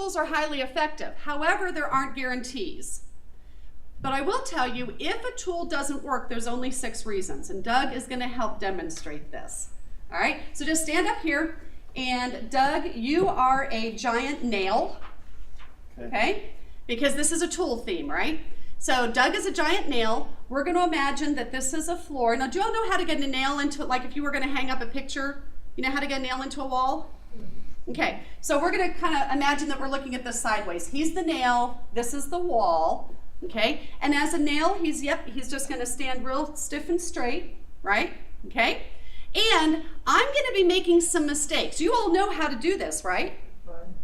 tools are highly effective. However, there aren't guarantees. But I will tell you, if a tool doesn't work, there's only 6 reasons, and Doug is going to help demonstrate this. All right, so just stand up here, and Doug, you are a giant nail, okay? Because this is a tool theme, right? So Doug is a giant nail. We're going to imagine that this is a floor. Now, do you all know how to get a nail into it? Like if you were going to hang up a picture, you know how to get a nail into a wall? Okay, so we're going to kind of imagine that we're looking at this sideways. He's the nail, this is the wall, okay? And as a nail, he's just going to stand real stiff and straight, right? Okay? And I'm going to be making some mistakes. You all know how to do this, right?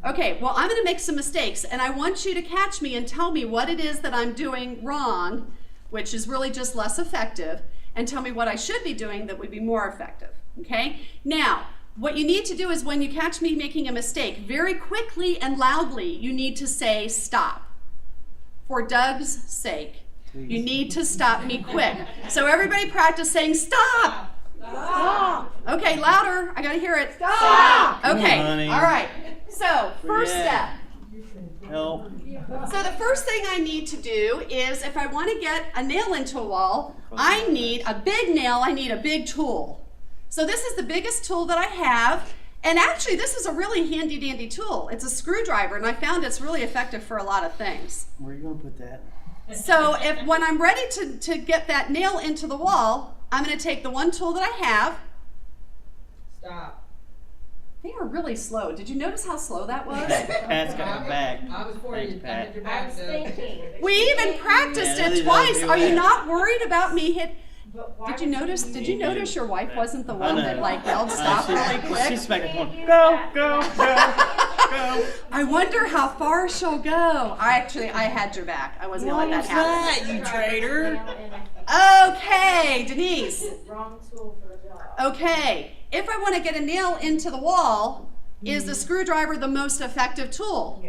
Okay, well, I'm going to make some mistakes, and I want you to catch me and tell me what it is that I'm doing wrong, which is really just less effective, and tell me what I should be doing that would be more effective, okay? Now, what you need to do is when you catch me making a mistake, very quickly and loudly, you need to say stop. For Doug's sake, you need to stop me quick. So everybody practice saying stop. Stop. Okay, louder. I got to hear it. Stop. Okay, all right. So, first step. Help. So the first thing I need to do is if I want to get a nail into a wall, I need a big nail, I need a big tool. So this is the biggest tool that I have, and actually this is a really handy dandy tool. It's a screwdriver, and I found it's really effective for a lot of things. Where are you going to put that? So when I'm ready to get that nail into the wall, I'm going to take the one tool that I have. Stop. They are really slow. Did you notice how slow that was? Pat's got your back. I was for you. I had your I back. was thinking. We even practiced Yeah, it they twice. don't do Are you that. not worried about me hit? But why Did you would notice? Did you notice your wife wasn't the I one know. that like yelled stop really quick? She's back and forth. Go, go, go, go. I wonder how far she'll go. I had your back. I wasn't gonna let that happen. you traitor? Okay, Denise. Wrong tool for the job. Okay, if I want to get a nail into the wall, is the screwdriver the most effective tool?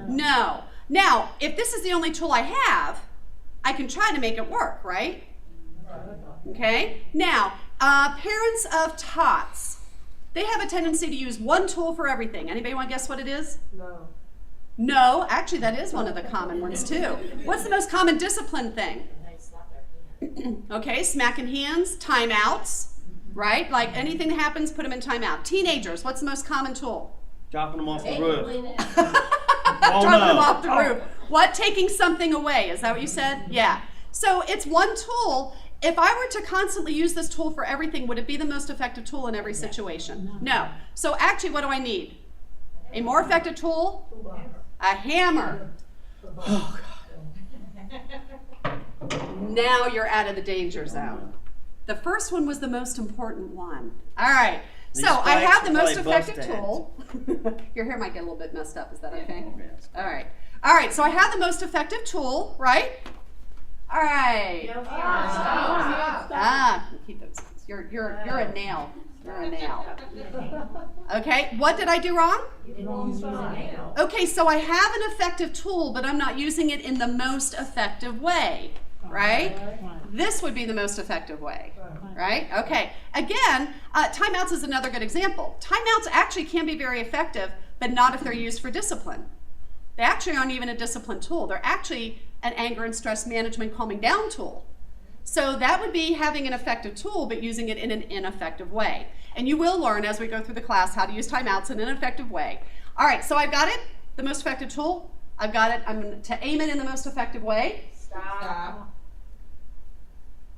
No. Now, if this is the only tool I have, I can try to make it work, right? Okay. Now, parents of tots, they have a tendency to use one tool for everything. Anybody want to guess what it is? No. No, actually that is one of the common ones too. What's the most common discipline thing? And they slap their hand. Okay, smacking hands, timeouts, right? Like anything that happens, put them in timeout. Teenagers, what's the most common tool? Dropping them off the roof. Dropping them off the roof. What? Taking something away. Is that what you said? Yeah. So it's one tool. If I were to constantly use this tool for everything, would it be the most effective tool in every situation? No. So actually, what do I need? A more effective tool? A hammer. Oh, God. Now you're out of the danger zone. The first one was the most important one. All right. These So I have spikes the are most probably effective bust tool. Your hair might get a little bit messed up. Is that okay? Yes. All right. All right. So I have the most effective tool, right? All right. Keep those. You're a nail. You're a nail. Okay. What did I do wrong? Okay. So I have an effective tool, but I'm not using it in the most effective way, right? This would be the most effective way, right? Okay. Again, timeouts is another good example. Timeouts actually can be very effective, but not if they're used for discipline. They actually aren't even a discipline tool. They're actually an anger and stress management calming down tool. So that would be having an effective tool, but using it in an ineffective way. And you will learn as we go through the class how to use timeouts in an effective way. All right, so I've got it, the most effective tool. I've got it, I'm going to aim it in the most effective way. Stop.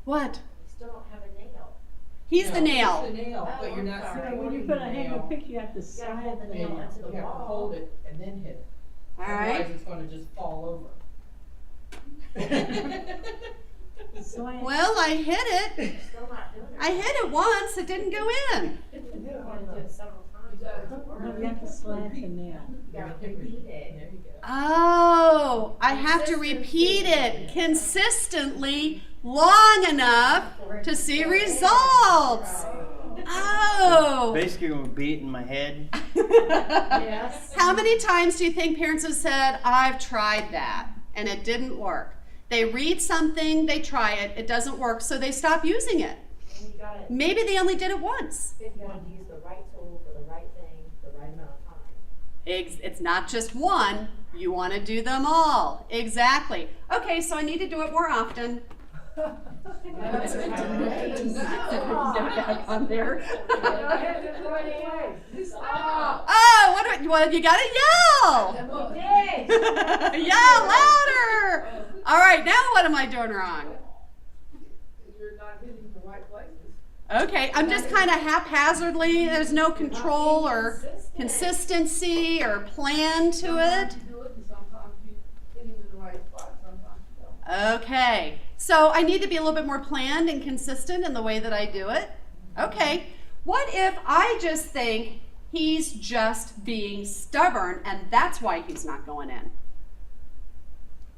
What? You still don't have a nail. He's the nail. It's the nail, but you're not sorry. supporting When you the put a hang nail. a picture, you have to You gotta slide hold the the nail nail. into the You have to wall. hold it and then hit it. All right. Otherwise, it's going to just fall over. Slide. Well, I hit it. Still not doing it. I hit it once, it didn't go in. You gotta do it several times. No, you have to slap the nail. You gotta repeat it. There you go. Oh, I have to repeat it consistently long enough to see results. Oh. Basically, you're going to beat it in my head. Yes. How many times do you think parents have said, I've tried that and it didn't work? They read something, they try it, it doesn't work, so they stop using it. And you gotta Maybe they only did it once. use the right tool for the right thing, the right amount of time. It's not just one. You want to do them all. Exactly. Okay, so I need to do it more often. Get it back on there. Oh, what you gotta yell! Yell louder! All right, now what am I doing wrong? You're not hitting the right places. Okay, I'm just kind of haphazardly. There's no control or consistency or plan to it. You do it, and sometimes you hit him in the right spot, sometimes you don't. Okay, so I need to be a little bit more planned and consistent in the way that I do it. Okay, what if I just think he's just being stubborn and that's why he's not going in?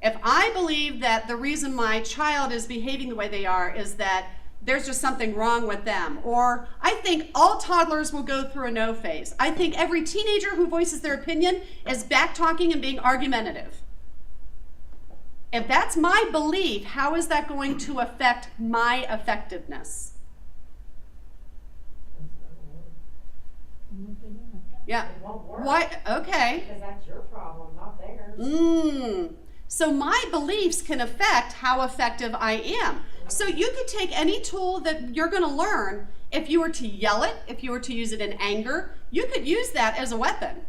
If I believe that the reason my child is behaving the way they are is that there's just something wrong with them, or I think all toddlers will go through a no phase. I think every teenager who voices their opinion is back-talking and being argumentative. If that's my belief, how is that going to affect my effectiveness? Yeah. It won't work. Why? Okay. Because that's your problem, not theirs. So my beliefs can affect how effective I am. So you could take any tool that you're going to learn. If you were to yell it, if you were to use it in anger, you could use that as a weapon.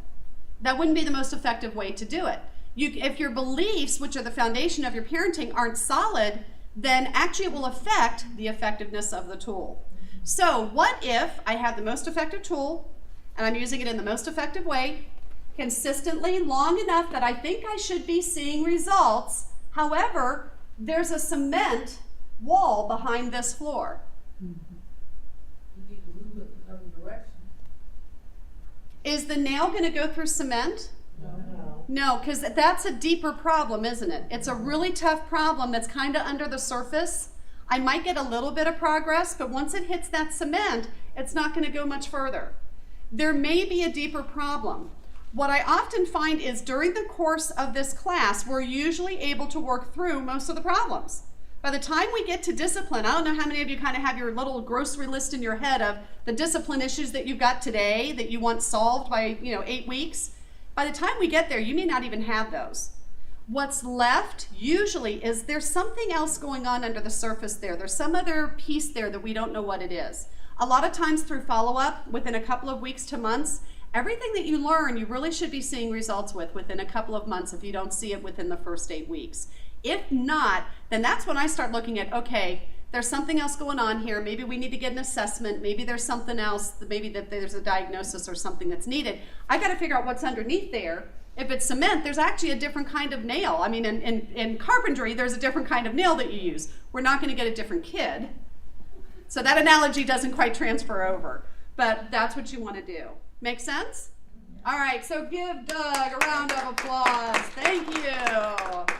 That wouldn't be the most effective way to do it. If your beliefs, which are the foundation of your parenting, aren't solid, then actually it will affect the effectiveness of the tool. So what if I have the most effective tool and I'm using it in the most effective way, consistently, long enough that I think I should be seeing results. However, there's a cement wall behind this floor. You need to move it in another direction. Is the nail going to go through cement? No. No, because that's a deeper problem, isn't it? It's a really tough problem that's kind of under the surface. I might get a little bit of progress, but once it hits that cement, it's not going to go much further. There may be a deeper problem. What I often find is during the course of this class, we're usually able to work through most of the problems. By the time we get to discipline, I don't know how many of you kind of have your little grocery list in your head of the discipline issues that you've got today that you want solved by 8 weeks. By the time we get there, you may not even have those. What's left usually is there's something else going on under the surface there. There's some other piece there that we don't know what it is. A lot of times through follow-up, within a couple of weeks to months, everything that you learn, you really should be seeing results within a couple of months if you don't see it within the first 8 weeks. If not, then that's when I start looking at, okay, there's something else going on here. Maybe we need to get an assessment. Maybe there's something else, maybe that there's a diagnosis or something that's needed. I got to figure out what's underneath there. If it's cement, there's actually a different kind of nail. I mean, in carpentry, there's a different kind of nail that you use. We're not going to get a different kid. So that analogy doesn't quite transfer over. But that's what you want to do. Make sense? All right, so give Doug a round of applause. Thank you.